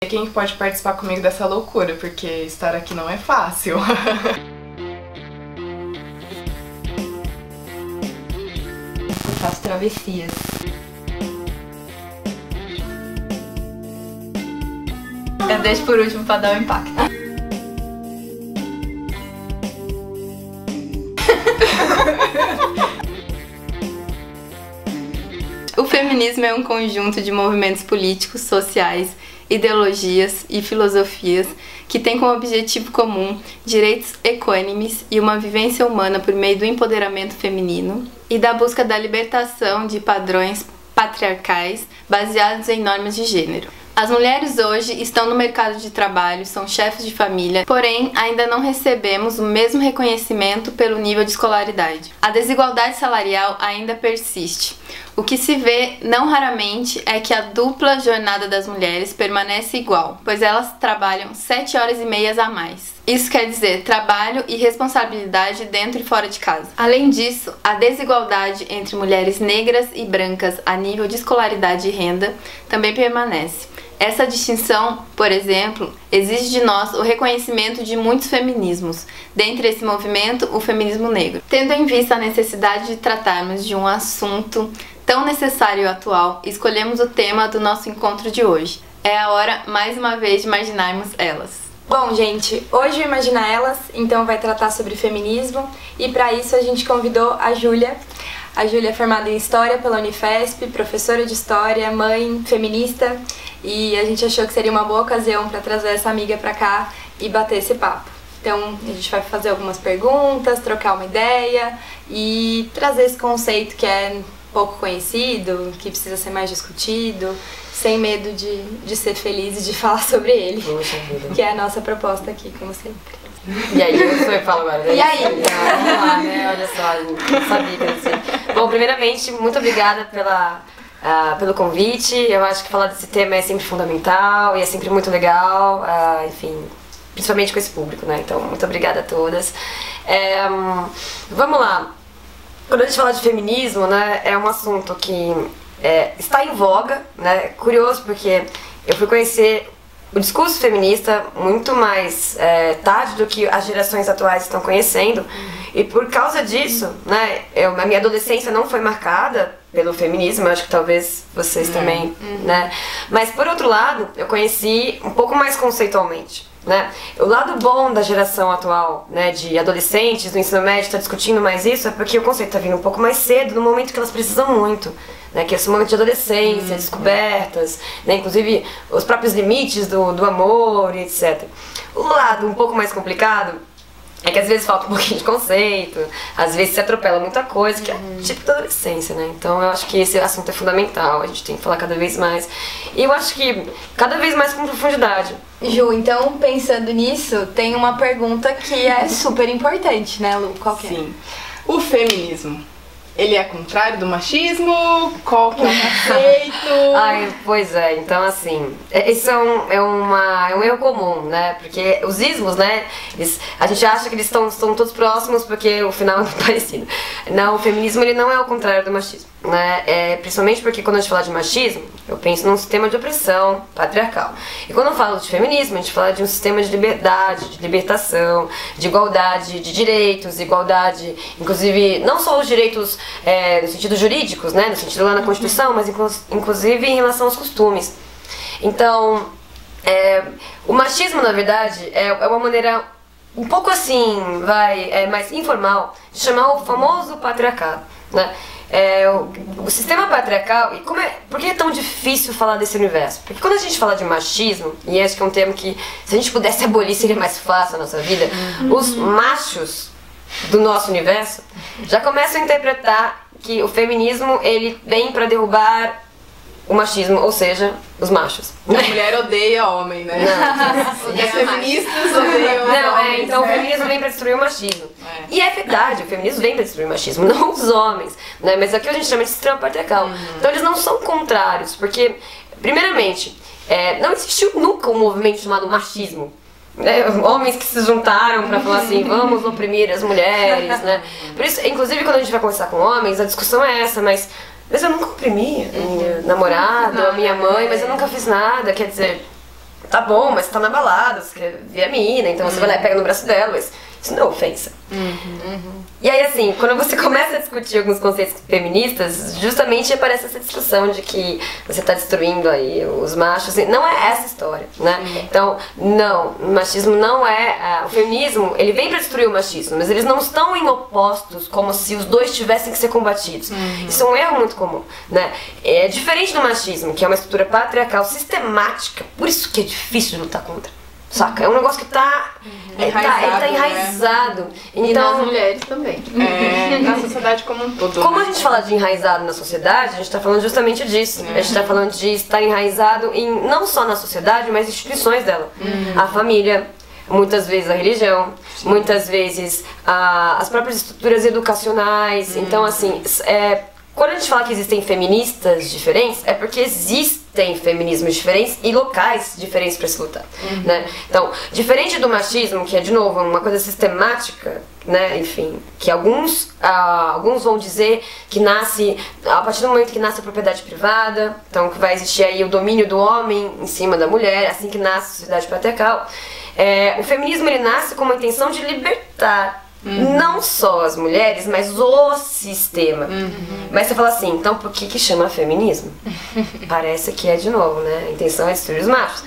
Quem pode participar comigo dessa loucura, porque estar aqui não é fácil. Eu faço travessias. Eu deixo por último pra dar um impacto. O feminismo é um conjunto de movimentos políticos, sociais, ideologias e filosofias que tem como objetivo comum direitos equânimes e uma vivência humana por meio do empoderamento feminino e da busca da libertação de padrões patriarcais baseados em normas de gênero. As mulheres hoje estão no mercado de trabalho, são chefes de família, porém ainda não recebemos o mesmo reconhecimento pelo nível de escolaridade. A desigualdade salarial ainda persiste. O que se vê não raramente é que a dupla jornada das mulheres permanece igual, pois elas trabalham 7 horas e meia a mais. Isso quer dizer trabalho e responsabilidade dentro e fora de casa. Além disso, a desigualdade entre mulheres negras e brancas a nível de escolaridade e renda também permanece. Essa distinção, por exemplo, exige de nós o reconhecimento de muitos feminismos, dentre esse movimento, o feminismo negro. Tendo em vista a necessidade de tratarmos de um assunto tão necessário e atual, escolhemos o tema do nosso encontro de hoje. É a hora, mais uma vez, de imaginarmos elas. Bom, gente, hoje o Imagina Elas, então, vai tratar sobre feminismo e para isso a gente convidou a Júlia. A Júlia é formada em História pela Unifesp, professora de História, mãe, feminista, e a gente achou que seria uma boa ocasião para trazer essa amiga para cá e bater esse papo. Então a gente vai fazer algumas perguntas, trocar uma ideia e trazer esse conceito que é pouco conhecido, que precisa ser mais discutido, sem medo de ser feliz e de falar sobre ele, que é a nossa proposta aqui, como sempre. E aí, eu sou eu falo agora. E aí? Vamos lá, né? Olha só, não sabia que era assim. Bom, primeiramente, muito obrigada pelo convite. Eu acho que falar desse tema é sempre fundamental e é sempre muito legal, enfim, principalmente com esse público, né? Então, muito obrigada a todas. Vamos lá. Quando a gente fala de feminismo, né, é um assunto que está em voga, né? Curioso porque eu fui conhecer o discurso feminista muito mais tarde do que as gerações atuais estão conhecendo, e por causa disso, né, a minha adolescência não foi marcada pelo feminismo, acho que talvez vocês também, né, mas por outro lado, eu conheci um pouco mais conceitualmente, né, o lado bom da geração atual, né, de adolescentes do ensino médio está discutindo mais isso, é porque o conceito está vindo um pouco mais cedo, no momento que elas precisam muito. Né, que é esse momento de adolescência, descobertas, né, inclusive os próprios limites do amor e etc. O lado um pouco mais complicado é que às vezes falta um pouquinho de conceito, às vezes se atropela muita coisa, que é tipo da adolescência, né? Então eu acho que esse assunto é fundamental, a gente tem que falar cada vez mais. E eu acho que cada vez mais com profundidade. Ju, então pensando nisso, tem uma pergunta que é super importante, né, Lu? Qual que é? Sim. O feminismo, ele é contrário do machismo? Qual que é o conceito? Ai, pois é, então assim, isso é um erro comum, né? Porque os ismos, né? A gente acha que eles estão todos próximos porque o final é muito parecido. Não, o feminismo ele não é o contrário do machismo, né? Principalmente porque quando a gente fala de machismo, eu penso num sistema de opressão patriarcal. E quando eu falo de feminismo, a gente fala de um sistema de liberdade, de libertação, de igualdade de direitos, igualdade, inclusive, não só os direitos no sentido jurídicos, né, no sentido lá na Constituição, mas inclusive em relação aos costumes. Então, o machismo, na verdade, é uma maneira um pouco assim, mais informal, de chamar o famoso patriarcado, né? O sistema patriarcal, e por que é tão difícil falar desse universo? Porque quando a gente fala de machismo, e acho que é um termo que se a gente pudesse abolir seria mais fácil a nossa vida, os machos do nosso universo já começam a interpretar que o feminismo ele vem para derrubar o machismo, ou seja, os machos. A mulher odeia homem, né? Não. Os feministas odeiam homens. Então o feminismo vem para destruir o machismo. E é verdade, o feminismo vem para destruir o machismo, não os homens, né? Mas aqui a gente chama de sistema patriarcal. Então eles não são contrários, porque, primeiramente, não existiu nunca um movimento chamado machismo. Homens que se juntaram pra falar assim, vamos oprimir as mulheres, né? Por isso, inclusive quando a gente vai conversar com homens, a discussão é essa, mas eu nunca oprimi a minha namorada, ou a minha mãe, mas eu nunca fiz nada, quer dizer, Tá bom, mas você tá na balada, você quer ver a mina, então você vai lá e pega no braço dela, mas isso não é ofensa. E aí, assim, quando você começa a discutir alguns conceitos feministas, justamente aparece essa discussão de que você tá destruindo aí os machos. Não é essa história, né? Então, não, o machismo não é... o feminismo, ele vem pra destruir o machismo, mas eles não estão em opostos, como se os dois tivessem que ser combatidos. Isso é um erro muito comum, né? É diferente do machismo, que é uma estrutura patriarcal sistemática, por isso que é difícil de lutar contra. Saca? É um negócio que tá enraizado. E nas Então, mulheres também. Na sociedade como um todo. como né? a gente fala de enraizado na sociedade, a gente tá falando justamente disso. A gente tá falando de estar enraizado em, não só na sociedade, mas instituições dela. A família, muitas vezes a religião, muitas vezes as próprias estruturas educacionais. Então, assim, quando a gente fala que existem feministas diferentes, é porque existem feminismos diferentes e locais diferentes para se lutar, né? Então, diferente do machismo, que é, de novo, uma coisa sistemática, né? Enfim, que alguns vão dizer que nasce, a partir do momento que nasce a propriedade privada, então que vai existir aí o domínio do homem em cima da mulher, assim que nasce a sociedade patriarcal. O feminismo, ele nasce com uma intenção de libertar não só as mulheres, mas o sistema. Mas você fala assim, então por que chama feminismo? Parece que é de novo, né? A intenção é destruir os machos.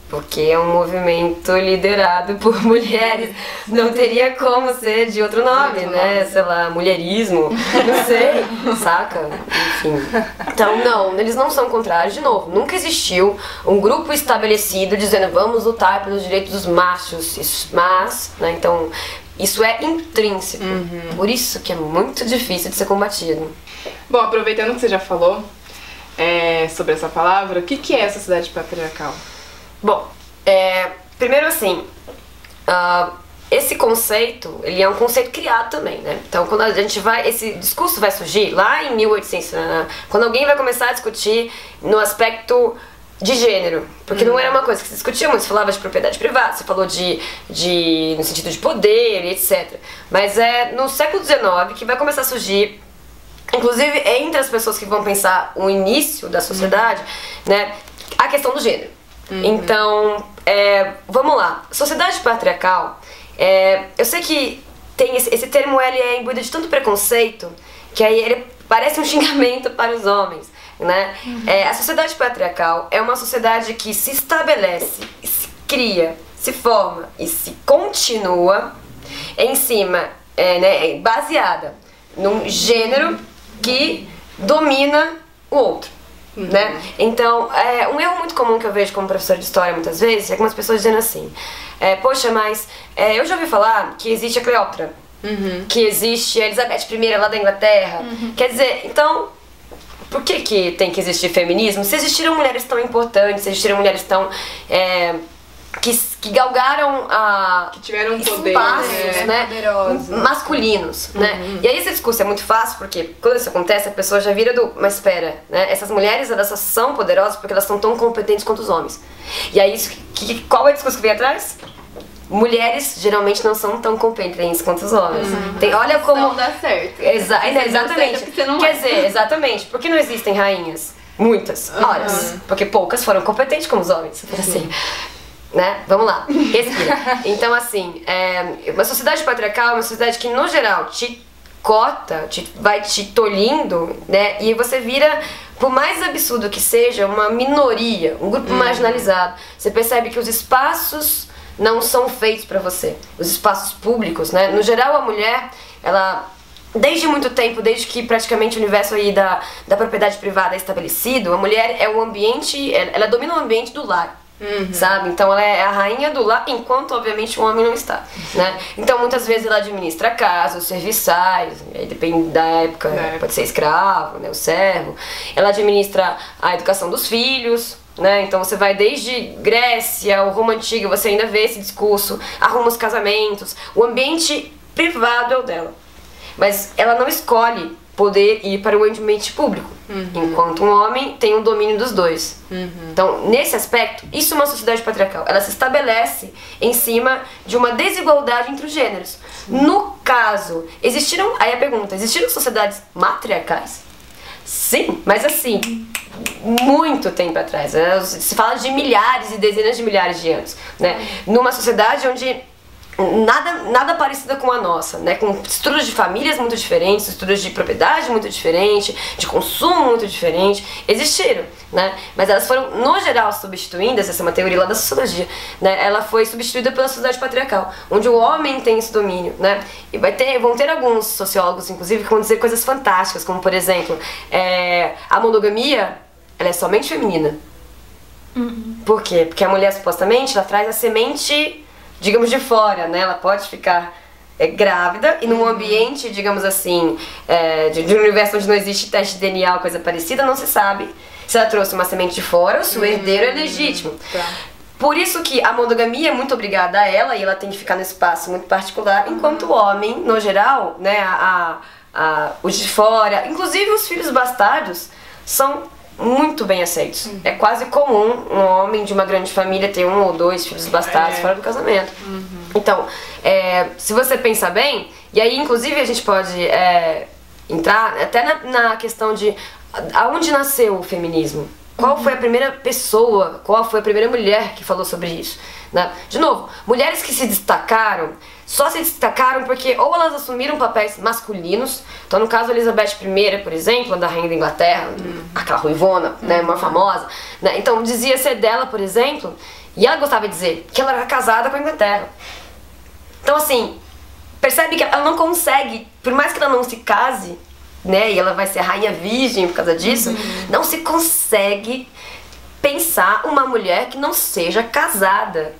Porque é um movimento liderado por mulheres. Não teria como ser de outro nome, né? Sei lá, mulherismo, não sei, saca? Enfim. Então, não, eles não são contrários, de novo. Nunca existiu um grupo estabelecido dizendo vamos lutar pelos direitos dos machos. Mas, né, então, isso é intrínseco. Por isso que é muito difícil de ser combatido. Bom, aproveitando que você já falou sobre essa palavra, o que é a sociedade patriarcal? Bom, primeiro assim, esse conceito, ele é um conceito criado também, né? Então, quando a gente esse discurso vai surgir lá em 1800, quando alguém vai começar a discutir no aspecto de gênero, porque não era uma coisa que se discutia muito, se falava de propriedade privada, se falou no sentido de poder e etc. Mas é no século XIX que vai começar a surgir, inclusive entre as pessoas que vão pensar o início da sociedade, né, a questão do gênero. Então, vamos lá. Sociedade patriarcal, eu sei que tem esse termo, ele é imbuído de tanto preconceito que aí ele parece um xingamento para os homens, né? A sociedade patriarcal é uma sociedade que se estabelece, se cria, se forma e se continua em cima, baseada num gênero que domina o outro. Né? Então, um erro muito comum que eu vejo como professor de história muitas vezes é algumas pessoas dizendo assim, poxa, mas eu já ouvi falar que existe a Cleópatra, que existe a Elizabeth I lá da Inglaterra. Quer dizer, então, por que tem que existir feminismo? Se existiram mulheres tão importantes, se existiram mulheres tão... que galgaram que tiveram espaços, né, masculinos, né? E aí esse discurso é muito fácil, porque quando isso acontece, a pessoa já vira mas espera, né? Essas mulheres, elas só são poderosas porque elas são tão competentes quanto os homens. E aí, qual é o discurso que vem atrás? Mulheres geralmente não são tão competentes quanto os homens. Olha como... Não dá certo. Exatamente. Quer dizer, exatamente. Por que não existem rainhas? Muitas. Olha, porque poucas foram competentes como os homens. Assim... Né? Vamos lá, respira. Então, assim, uma sociedade patriarcal é uma sociedade que, no geral, te cota, vai te tolhindo, né? E você vira, por mais absurdo que seja, uma minoria, um grupo marginalizado. Você percebe que os espaços não são feitos para você. Os espaços públicos, né? No geral, a mulher, ela... Desde muito tempo, desde que praticamente o universo aí da propriedade privada é estabelecido, a mulher é o ambiente, ela domina o ambiente do lar. Sabe? Então ela é a rainha do lar, enquanto obviamente o homem não está, né? Então muitas vezes ela administra a casa, os serviçais, aí depende da época, pode ser escravo, né? O servo. Ela administra a educação dos filhos, né? Então você vai desde Grécia, o Roma Antiga, você ainda vê esse discurso, arruma os casamentos, o ambiente privado é o dela. Mas ela não escolhe poder ir para o ambiente público, enquanto um homem tem o domínio dos dois. Então, nesse aspecto, isso é uma sociedade patriarcal. Ela se estabelece em cima de uma desigualdade entre os gêneros. No caso, aí a pergunta, existiram sociedades matriarcais? Sim, mas assim, muito tempo atrás, né? Se fala de milhares e dezenas de milhares de anos, né? Numa sociedade onde nada parecida com a nossa, né? Com estruturas de famílias muito diferentes, estruturas de propriedade muito diferentes, de consumo muito diferente, existiram, né? Mas elas foram, no geral, substituídas, essa é uma teoria lá da sociologia, né? Ela foi substituída pela sociedade patriarcal, onde o homem tem esse domínio, né? E vão ter alguns sociólogos, inclusive, que vão dizer coisas fantásticas, como, por exemplo, a monogamia, ela é somente feminina. Por quê? Porque a mulher, supostamente, ela traz a semente, digamos, de fora, né? Ela pode ficar grávida e num ambiente, digamos assim, de um universo onde não existe teste de DNA ou coisa parecida, não se sabe se ela trouxe uma semente de fora ou se o herdeiro é legítimo. Tá. Por isso que a monogamia é muito obrigada a ela e ela tem que ficar num espaço muito particular, enquanto o homem, no geral, né, os de fora, inclusive os filhos bastardos, são muito bem aceitos. É quase comum um homem de uma grande família ter 1 ou 2 filhos bastardos fora do casamento. Então, se você pensar bem, e aí inclusive a gente pode entrar até na questão de aonde nasceu o feminismo. Qual foi a primeira pessoa, qual foi a primeira mulher que falou sobre isso, né? De novo, mulheres que se destacaram, só se destacaram porque ou elas assumiram papéis masculinos, então no caso Elizabeth I, por exemplo, da rainha da Inglaterra, aquela ruivona, né, mais famosa, né? Então dizia ser dela, por exemplo, e ela gostava de dizer que ela era casada com a Inglaterra. Então assim, percebe que ela não consegue, por mais que ela não se case, né, e ela vai ser a rainha virgem por causa disso, não se consegue pensar uma mulher que não seja casada.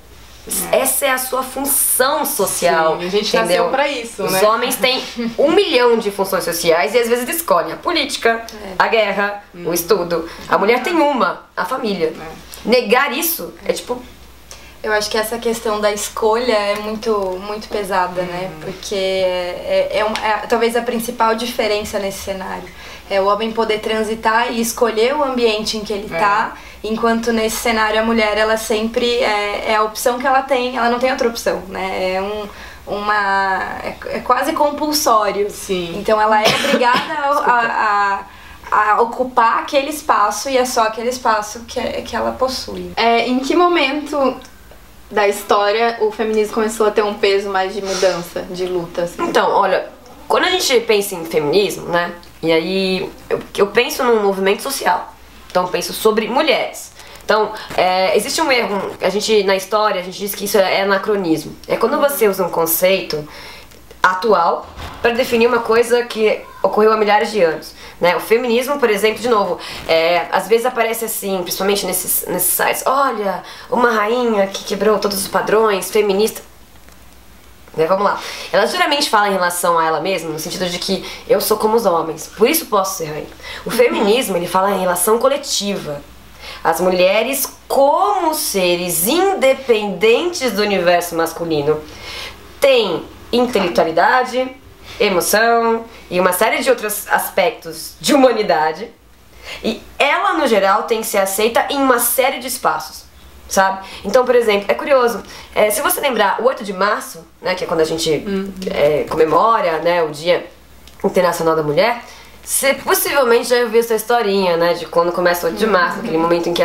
Essa é a sua função social. Sim, a gente entendeu? nasceu pra isso, né? Os homens têm 1 milhão de funções sociais e às vezes escolhem a política, a guerra, o estudo. A mulher tem uma, a família. Negar isso é tipo... Eu acho que essa questão da escolha é muito pesada, né? Porque talvez a principal diferença nesse cenário. É o homem poder transitar e escolher o ambiente em que ele tá, enquanto nesse cenário a mulher, ela sempre é a opção que ela não tem outra opção, né? É quase compulsório. Sim. Então ela é obrigada a ocupar aquele espaço e é só aquele espaço que ela possui. Em que momento da história o feminismo começou a ter um peso mais de mudança, de luta? Assim? Então, olha, quando a gente pensa em feminismo, né, e aí eu penso num movimento social, então eu penso sobre mulheres. Então, existe um erro, na história a gente diz que isso é anacronismo. É quando você usa um conceito atual para definir uma coisa que ocorreu há milhares de anos, né? O feminismo, por exemplo, de novo, às vezes aparece assim, principalmente nesses sites, olha, uma rainha que quebrou todos os padrões, feminista. Vamos lá. Ela geralmente fala em relação a ela mesma, no sentido de que eu sou como os homens, por isso posso ser rainha. O feminismo, ele fala em relação coletiva. As mulheres como seres independentes do universo masculino têm intelectualidade, emoção e uma série de outros aspectos de humanidade, e ela no geral tem que ser aceita em uma série de espaços, sabe? Então, por exemplo, é curioso, se você lembrar, o 8 de março, né, que é quando a gente comemora, né, o Dia Internacional da Mulher, você possivelmente já ouviu essa historinha, né, de quando começa o 8 de março, aquele momento em que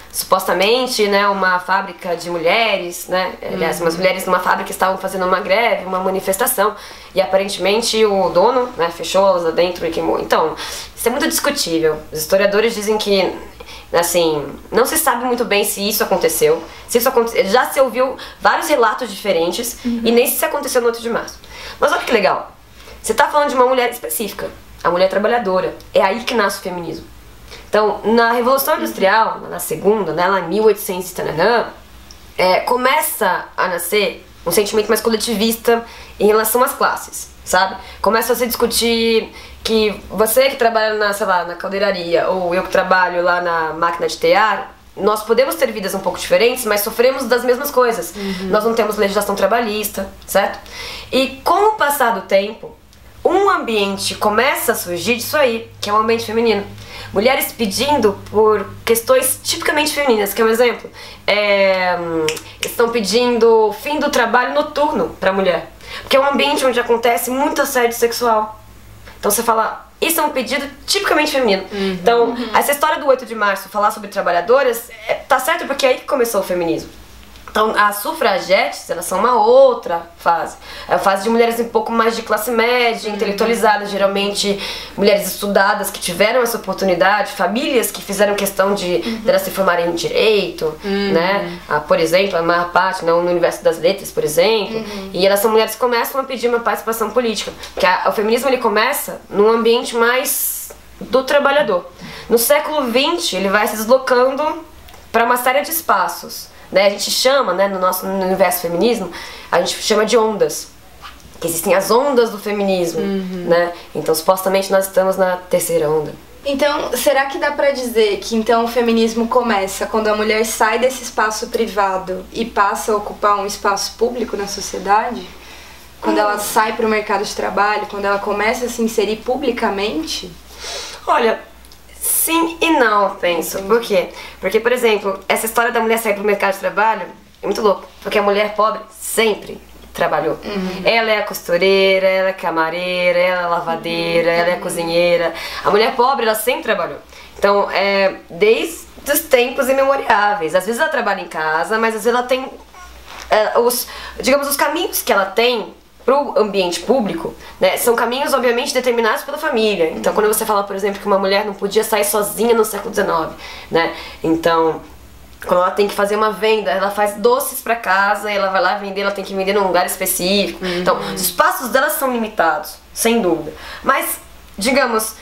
supostamente, né, uma fábrica de mulheres, né, aliás, umas mulheres numa fábrica estavam fazendo uma greve, uma manifestação, e aparentemente o dono, né, fechou-las lá dentro e queimou. Então, isso é muito discutível. Os historiadores dizem que, assim, não se sabe muito bem se isso aconteceu, já se ouviu vários relatos diferentes, e nem se aconteceu no 8 de março. Mas olha que legal, você está falando de uma mulher específica, a mulher trabalhadora, é aí que nasce o feminismo. Então, na Revolução Industrial, na segunda, né, lá em 1800 começa a nascer um sentimento mais coletivista em relação às classes, sabe? Começa a se discutir que você que trabalha na caldeiraria, ou eu que trabalho lá na máquina de tear, nós podemos ter vidas um pouco diferentes, mas sofremos das mesmas coisas. Nós não temos legislação trabalhista, certo? E com o passar do tempo, um ambiente começa a surgir disso aí, que é o ambiente feminino. Mulheres pedindo por questões tipicamente femininas, que é um exemplo. Estão pedindo fim do trabalho noturno para a mulher, porque é um ambiente onde acontece muito assédio sexual. Então você fala, isso é um pedido tipicamente feminino. Então, essa história do 8 de março, falar sobre trabalhadoras, tá certo porque é aí que começou o feminismo. Então, as sufragetes, elas são uma outra fase. É a fase de mulheres um pouco mais de classe média, intelectualizadas, geralmente mulheres estudadas que tiveram essa oportunidade, famílias que fizeram questão de elas se formarem em direito, né? Por exemplo, a maior parte no universo das letras, por exemplo. E elas são mulheres que começam a pedir uma participação política. Porque o feminismo ele começa num ambiente mais do trabalhador. No século XX, ele vai se deslocando para uma série de espaços. Né, a gente chama, né, no universo feminismo, a gente chama de ondas. Que existem as ondas do feminismo, né? Então, supostamente, nós estamos na terceira onda. Então, será que dá pra dizer que então o feminismo começa quando a mulher sai desse espaço privado e passa a ocupar um espaço público na sociedade? Quando ela sai pro mercado de trabalho, quando ela começa a se inserir publicamente? Olha, sim e não, eu penso. Por quê? Porque, por exemplo, essa história da mulher sair pro mercado de trabalho é muito louco. Porque a mulher pobre sempre trabalhou. Ela é a costureira, ela é a camareira, ela é a lavadeira, ela é a cozinheira. A mulher pobre, ela sempre trabalhou. Então, desde os tempos imemoriáveis. Às vezes ela trabalha em casa, mas às vezes ela tem os caminhos que ela tem pro ambiente público, né, são caminhos obviamente determinados pela família. Então, quando você fala, por exemplo, que uma mulher não podia sair sozinha no século XIX, né? Então, quando ela tem que fazer uma venda, ela faz doces para casa, ela vai lá vender, ela tem que vender num lugar específico. Então, os espaços dela são limitados, sem dúvida. Mas, digamos,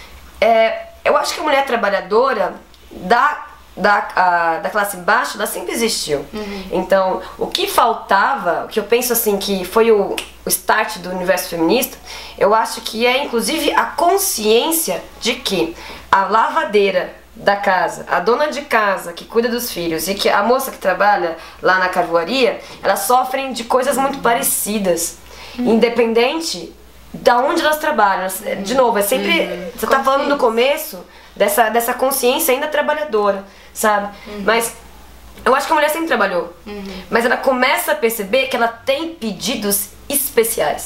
eu acho que a mulher trabalhadora da classe baixa, ela sempre existiu. Então, o que faltava, o que eu penso assim que foi o start do universo feminista, eu acho que é inclusive a consciência de que a lavadeira da casa, a dona de casa que cuida dos filhos e que a moça que trabalha lá na carvoaria, elas sofrem de coisas muito parecidas, independente da onde elas trabalham. De novo, é sempre, você tá falando no começo dessa consciência ainda trabalhadora, sabe? Mas eu acho que a mulher sempre trabalhou, mas ela começa a perceber que ela tem pedidos especiais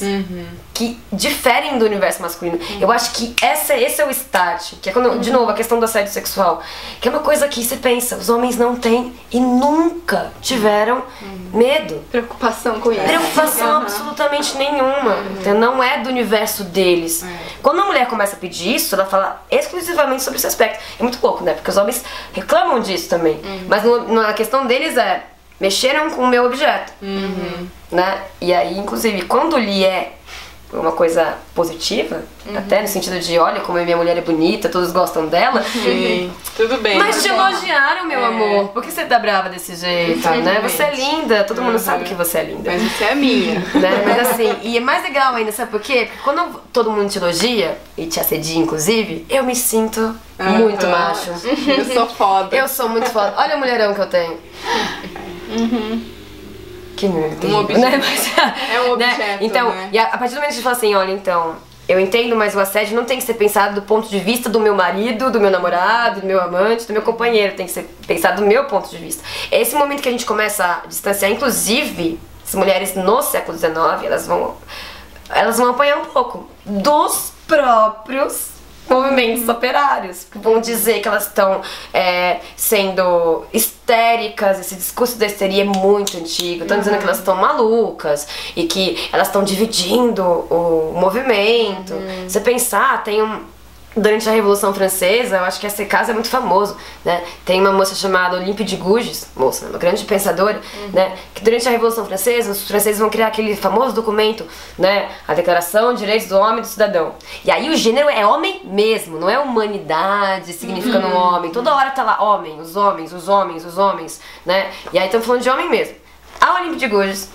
que diferem do universo masculino. Eu acho que esse é o start, que é quando, de novo, a questão do assédio sexual, que é uma coisa que você pensa, os homens não têm e nunca tiveram medo, Preocupação com isso. preocupação absolutamente nenhuma, então, não é do universo deles. Quando a mulher começa a pedir isso, ela fala exclusivamente sobre esse aspecto. É muito louco, né? Porque os homens reclamam disso também, mas a questão deles é: mexeram com o meu objeto, né? E aí, inclusive, quando lhe é uma coisa positiva, até no sentido de, olha como a minha mulher é bonita, todos gostam dela. Sim, tudo bem. Mas te elogiaram, meu amor. Por que você tá brava desse jeito, né? Você é linda, todo mundo sabe que você é linda. Mas você é minha. Né? Mas assim, e é mais legal ainda, sabe por quê? Porque quando todo mundo te elogia, e te assedia inclusive, eu me sinto muito macho. Eu sou foda. Eu sou muito foda. Olha o mulherão que eu tenho. Que muito. Um objeto. Né? Mas, É um objeto, né? Então, né? e a partir do momento que a gente fala assim, olha, então, eu entendo, mas o assédio não tem que ser pensado do ponto de vista do meu marido, do meu namorado, do meu amante, do meu companheiro. Tem que ser pensado do meu ponto de vista. É esse momento que a gente começa a distanciar, inclusive, as mulheres no século XIX, elas vão apanhar um pouco dos próprios movimentos operários, que vão dizer que elas estão sendo histéricas. Esse discurso da histeria é muito antigo, estão dizendo que elas estão malucas e que elas estão dividindo o movimento. Você pensar, durante a Revolução Francesa, eu acho que esse caso é muito famoso, né? Tem uma moça chamada Olympe de Gouges, moça, uma grande pensadora, né? Que durante a Revolução Francesa, os franceses vão criar aquele famoso documento, né? A Declaração de Direitos do Homem e do Cidadão. E aí o gênero é homem mesmo, não é humanidade significando um homem. Toda hora tá lá homem, os homens, os homens, os homens, né? E aí estamos falando de homem mesmo. A Olympe de Gouges,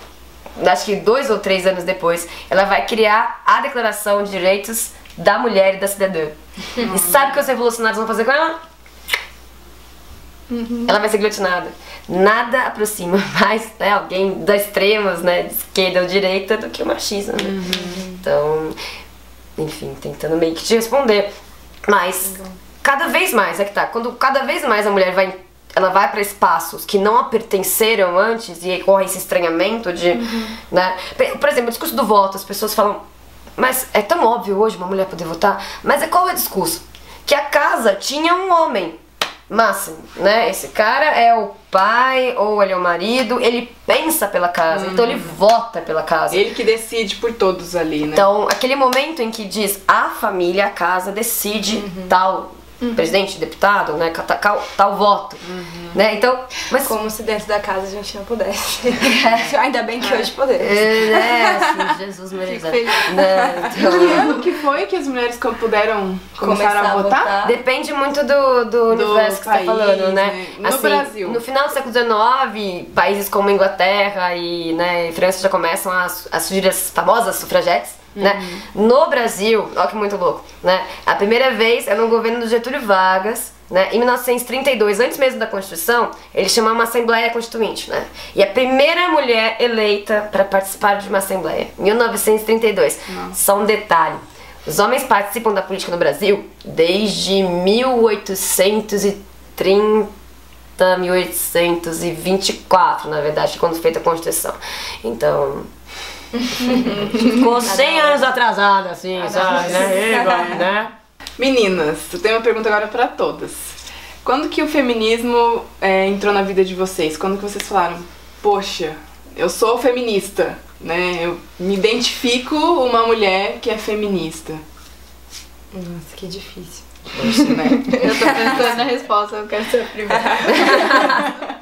acho que 2 ou 3 anos depois, ela vai criar a Declaração de Direitos da Mulher e da Cidadã. E sabe o que os revolucionários vão fazer com ela? Ela vai ser guilhotinada. Nada aproxima mais, né, alguém das extremas, né, de esquerda ou direita, do que o machismo, né? Então, enfim, tentando meio que te responder. Mas, cada vez mais, quando cada vez mais a mulher vai para espaços que não a pertenceram antes e ocorre esse estranhamento de, né? Por exemplo, o discurso do voto, as pessoas falam mas é tão óbvio hoje uma mulher poder votar, mas qual é o discurso? Que a casa tinha um homem máximo, né? Esse cara é o pai ou ele é o marido, ele pensa pela casa, então ele vota pela casa. Ele que decide por todos ali, né? Então, aquele momento em que diz a família, a casa decide tal presidente, deputado, né, tal voto, né, então, mas... Como se dentro da casa a gente não pudesse. Ainda bem que hoje podemos. Assim, Jesus merece. Né, então... Que ano que foi que as mulheres puderam começar a votar? Depende muito do universo que você tá falando, né? No assim, Brasil. No final do século XIX, países como Inglaterra e, né, França já começam a surgir as famosas sufragetes. Né? No Brasil, olha que muito louco, né? A primeira vez é no governo do Getúlio Vargas, né? Em 1932, antes mesmo da Constituição, ele chamou uma Assembleia Constituinte, né? E a primeira mulher eleita para participar de uma Assembleia, 1932. Só um detalhe: os homens participam da política no Brasil desde 1830, 1824, na verdade, quando feita a Constituição. Então... ficou 100 anos atrasada, assim, sabe, né? Meninas, eu tenho uma pergunta agora pra todas. Quando que o feminismo entrou na vida de vocês? Quando que vocês falaram, poxa, eu sou feminista, né? Eu me identifico uma mulher que é feminista. Nossa, que difícil. Poxa, né? Eu tô pensando na resposta, eu quero ser a primeira.